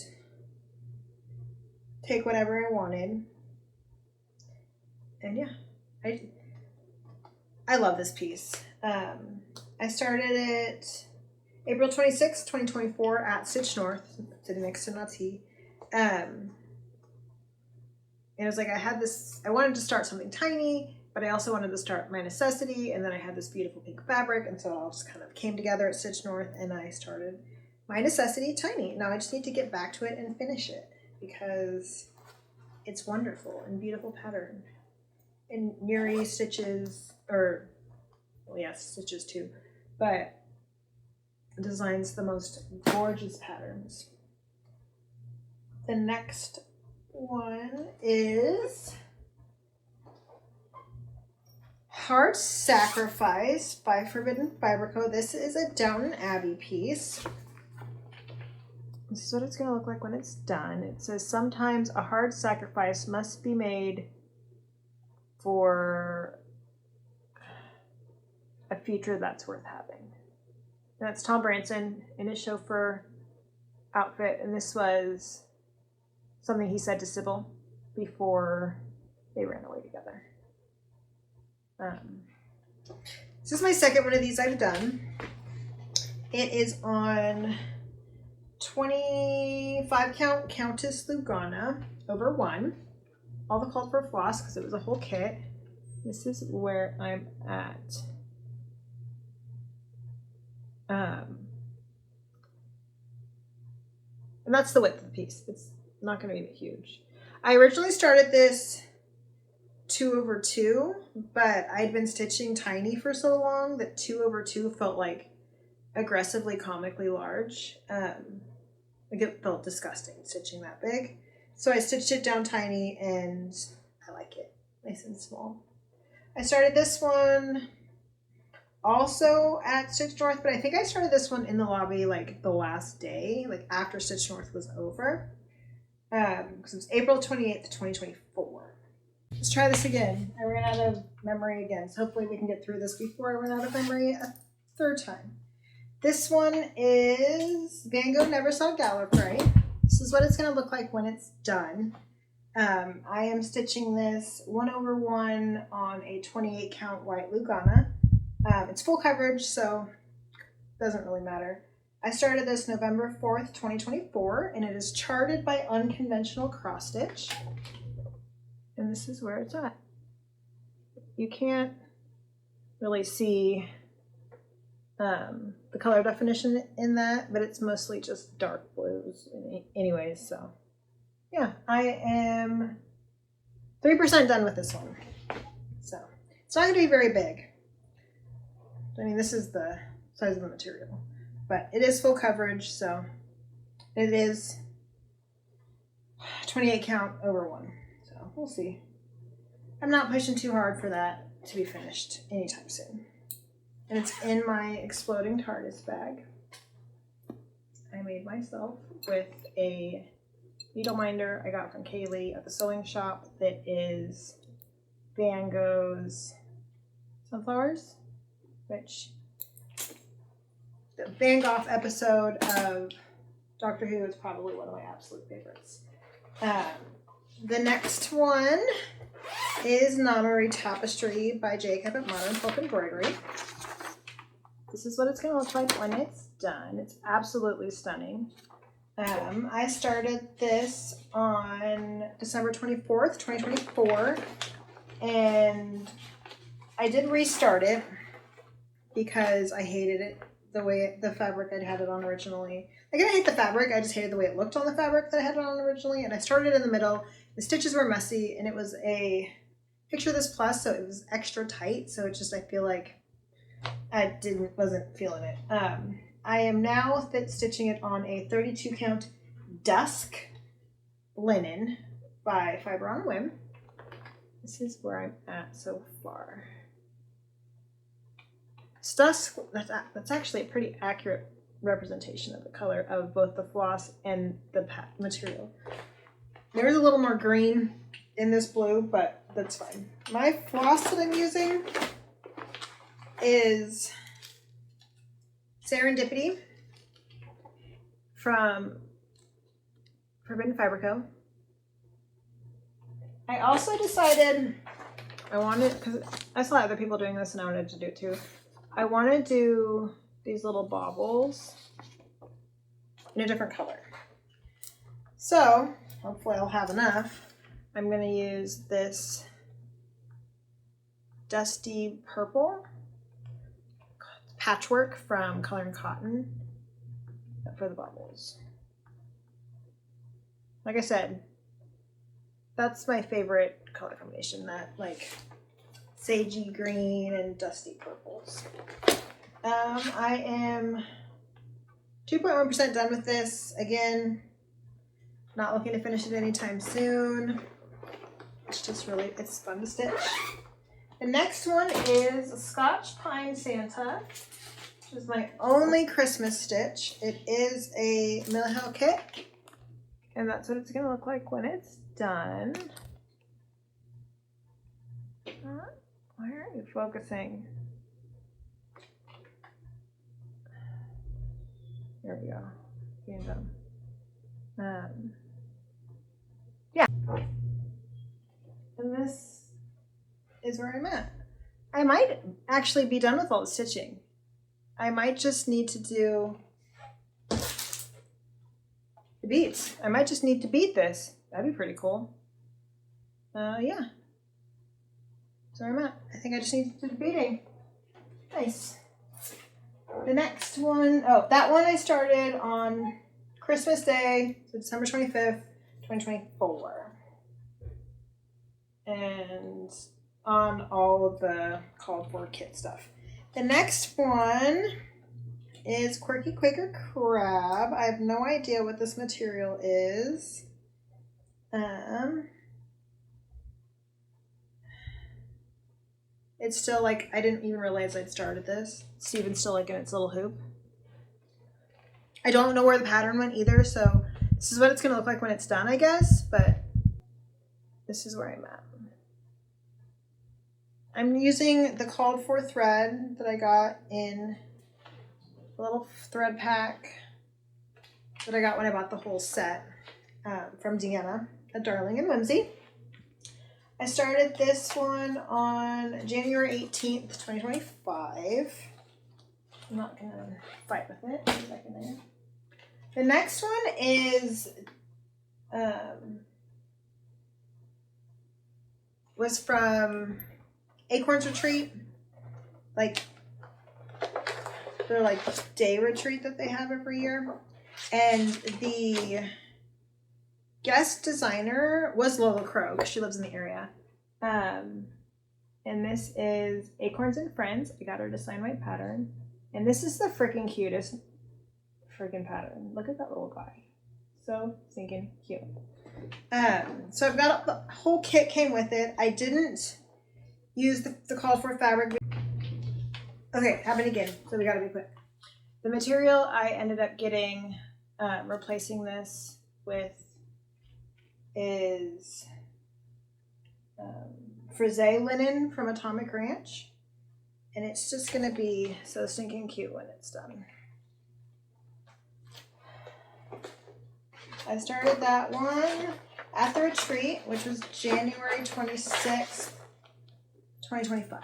take whatever I wanted. And yeah, I love this piece. I started it April 26, 2024 at Stitch North, sitting next to Nati. And it was like I wanted to start something tiny, but I also wanted to start My Necessity, and then I had this beautiful pink fabric, and so it all just kind of came together at Stitch North, and I started My Necessity tiny. Now I just need to get back to it and finish it, because it's wonderful and beautiful pattern. And Nuri stitches, or, well, yes, stitches too, but designs the most gorgeous patterns. The next one is Hard Sacrifice by Forbidden Fiber Co. This is a Downton Abbey piece. This is what it's going to look like when it's done. It says, sometimes a hard sacrifice must be made for a future that's worth having. That's Tom Branson in his chauffeur outfit, and this was something he said to Sybil before they ran away together. This is my second one of these I've done. It is on 25 count Countess Lugana over 1. All the called for floss because it was a whole kit. This is where I'm at. And that's the width of the piece. It's not going to be huge. I originally started this 2 over 2, but I'd been stitching tiny for so long that 2 over 2 felt like aggressively comically large. Like it felt disgusting stitching that big. So I stitched it down tiny and I like it nice and small. I started this one also at Stitch North, but I think I started this one in the lobby like the last day, like after Stitch North was over. Because it was April 28th, 2024. Let's try this again. I ran out of memory again, so hopefully we can get through this before I run out of memory a third time. This one is Van Gogh Never Saw Gallifrey. This is what it's going to look like when it's done. I am stitching this 1 over 1 on a 28 count white Lugana. It's full coverage, so it doesn't really matter. I started this November 4th, 2024, and it is charted by Unconventional Cross Stitch. And this is where it's at. You can't really see the color definition in that, but it's mostly just dark blues anyways, so yeah, I am 3% done with this one. So it's not going to be very big. I mean, this is the size of the material, but it is full coverage, so it is 28 count over 1. So we'll see. I'm not pushing too hard for that to be finished anytime soon. And it's in my exploding TARDIS bag. I made myself with a needle minder I got from Kaylee at the sewing shop that is Van Gogh's Sunflowers, which the Van Gogh episode of Doctor Who is probably one of my absolute favorites. The next one is Namari Tapestry by Jacob at Modern Folk Embroidery. This is what it's going to look like when it's done. It's absolutely stunning. I started this on December 24th, 2024, and I did restart it because I hated it, the fabric I'd had it on originally. I didn't hate the fabric, I just hated the way it looked on the fabric that I had it on originally, and I started in the middle. The stitches were messy, and it was a Picture This Plus, so it was extra tight, so it's just, I feel like I wasn't feeling it. I am now stitching it on a 32 count Dusk linen by Fiber on a Whim. This is where I'm at so far. Dusk, that's actually a pretty accurate representation of the color of both the floss and the material. There's a little more green in this blue, but that's fine. My floss that I'm using is Serendipity from Forbidden Fiber Co. I also decided I wanted, because I saw other people doing this and I wanted to do it too. I want to do these little baubles in a different color. So hopefully I'll have enough. I'm going to use this dusty purple patchwork from Color and Cotton for the bubbles. Like I said, that's my favorite color combination, that like sagey green and dusty purples. I am 2.1% done with this. Again, Not looking to finish it anytime soon. It's just really, it's fun to stitch. The next one is a Scotch Pine Santa, which is my only Christmas stitch. It is a Millihill kit, and that's what it's gonna look like when it's done. Why aren't you focusing? There we go. Being done. Yeah. And this is where I'm at. I might actually be done with all the stitching. I might just need to do the beads. I might just need to beat this. That'd be pretty cool. Yeah. That's where I'm at. I think I just need to do the beading. Nice. The next one, oh, that one I started on Christmas Day, so December 25th, 2024. And on all of the called for kit stuff. The next one is Quirky Quaker Crab. I have no idea what this material is. It's still like, I didn't even realize I'd started this. It's even still like in its little hoop. I don't know where the pattern went either, so this is what it's gonna look like when it's done, I guess, but this is where I'm at. I'm using the called for thread that I got in a little thread pack that I got when I bought the whole set from Deanna at Darling and Whimsy. I started this one on January 18th, 2025. I'm not gonna fight with it. A second there. The next one is was from Acorns Retreat, like their like day retreat that they have every year, and the guest designer was Lola Crow because she lives in the area. And this is Acorns and Friends. I got her to sign my pattern, and this is the freaking cutest freaking pattern. Look at that little guy, so stinking cute. So I've got the whole kit came with it. I didn't use the called for fabric. Okay, happened again, so we gotta be quick. The material I ended up getting, replacing this with is frise linen from Atomic Ranch, and it's just gonna be so stinking cute when it's done. I started that one at the retreat, which was January 26th, 2025.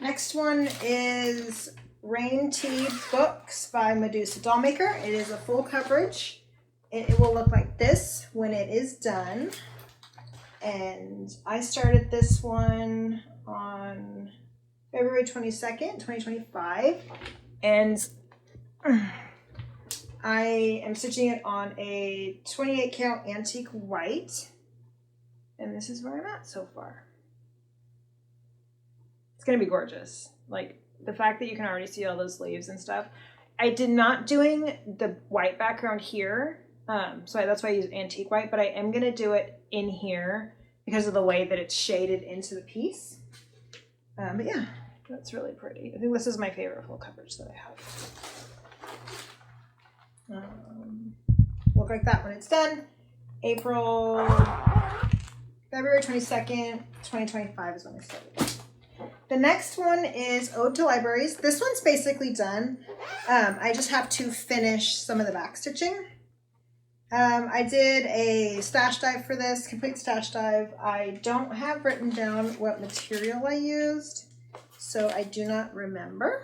Next one is Rain Tea Books by Medusa Dollmaker. It is a full coverage. It will look like this when it is done. And I started this one on February 22nd, 2025. And I am stitching it on a 28 count antique white. And this is where I'm at so far. It's going to be gorgeous. Like the fact that you can already see all those leaves and stuff. I did not doing the white background here. So that's why I use antique white, but I am going to do it in here because of the way that it's shaded into the piece. But yeah, that's really pretty. I think this is my favorite full coverage that I have. Look like that when it's done. February 22nd, 2025 is when I started. The next one is Ode to Libraries. This one's basically done. I just have to finish some of the back stitching. I did a stash dive for this, complete stash dive. I don't have written down what material I used, so I do not remember.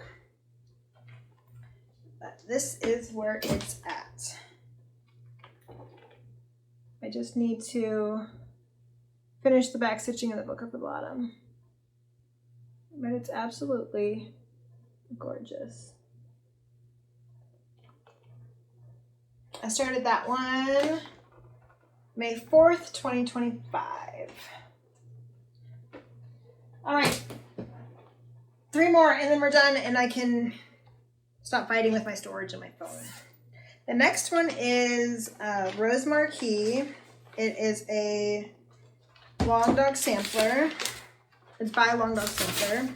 But this is where it's at. I just need to finish the back stitching of the book at the bottom. But it's absolutely gorgeous. I started that one May 4th, 2025. All right, 3 more and then we're done and I can stop fighting with my storage and my phone. The next one is Rose Marquis. It is a Long Dog sampler. It's by Long Dog Sampler.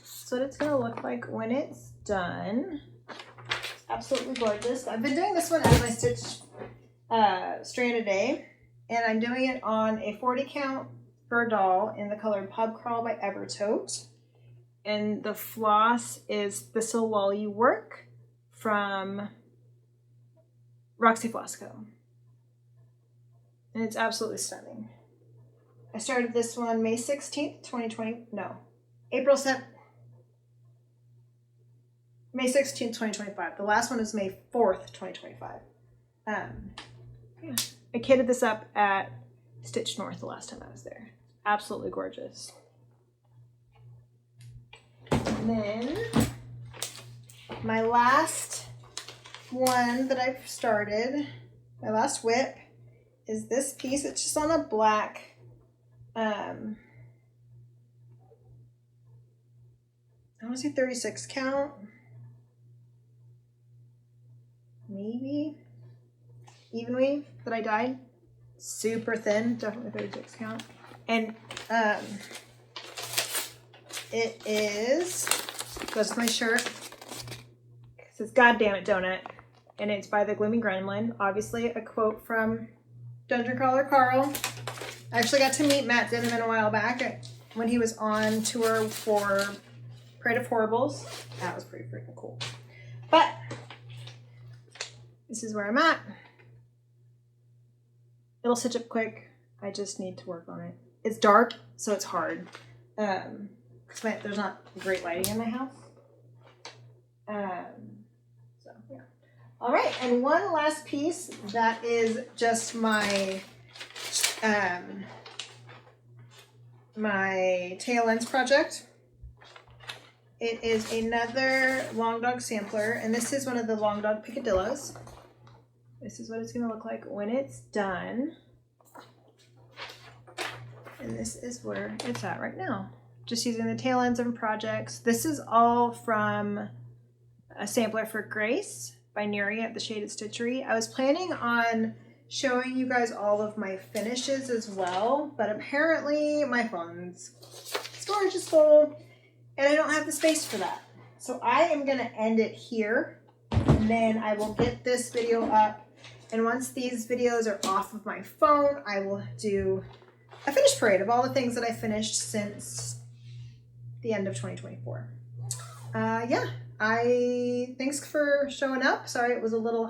So what it's gonna look like when it's done. It's absolutely gorgeous. I've been doing this one as my stitch strand a day, and I'm doing it on a 40 count fur doll in the color Pub Crawl by Evertote. And the floss is Thistle While You Work from Roxy Floss Co. And it's absolutely stunning. I started this one May 16th, 2020. No, May 16th, 2025. The last one was May 4th, 2025. Yeah. I kitted this up at Stitch North the last time I was there. Absolutely gorgeous. And then my last one that I've started, my last WIP, is this piece. It's just on a black, I want to say 36 count. Maybe even weave that I dyed. Super thin, definitely 36 count. And it is, goes with my shirt. It says "God damn it, donut," and it's by the Gloomy Gremlin. Obviously a quote from Dungeon Crawler Carl. I actually got to meet Matt Dinneman a while back when he was on tour for Parade of Horribles. That was pretty freaking cool. But this is where I'm at. It'll stitch up quick. I just need to work on it. It's dark, so it's hard. There's not great lighting in my house. So yeah. All right, and one last piece that is just my my tail ends project. It is another Long Dog sampler, and this is one of the Long Dog picadillos. This is what it's going to look like when it's done. And this is where it's at right now. Just using the tail ends of projects. This is all from a sampler for Grace by Neri at the Shaded Stitchery. I was planning on showing you guys all of my finishes as well, but apparently my phone's storage is full and I don't have the space for that. So I am going to end it here, and then I will get this video up. And once these videos are off of my phone, I will do a finish parade of all the things that I finished since the end of 2024. Yeah, thanks for showing up. Sorry it was a little,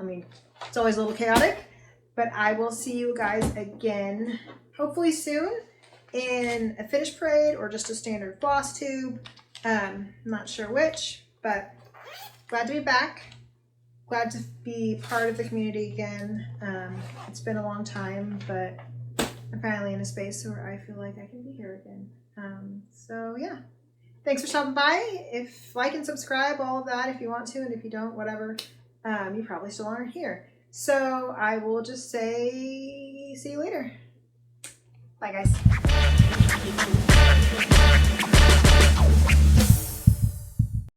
it's always a little chaotic, but I will see you guys again hopefully soon in a finish parade or just a standard floss tube. Not sure which, but glad to be back. Glad to be part of the community again. It's been a long time, but I'm finally in a space where I feel like I can be here again. So yeah, thanks for stopping by. If like and subscribe, all of that if you want to, and if you don't, whatever. You probably still aren't here. So I will just say, see you later. Bye guys.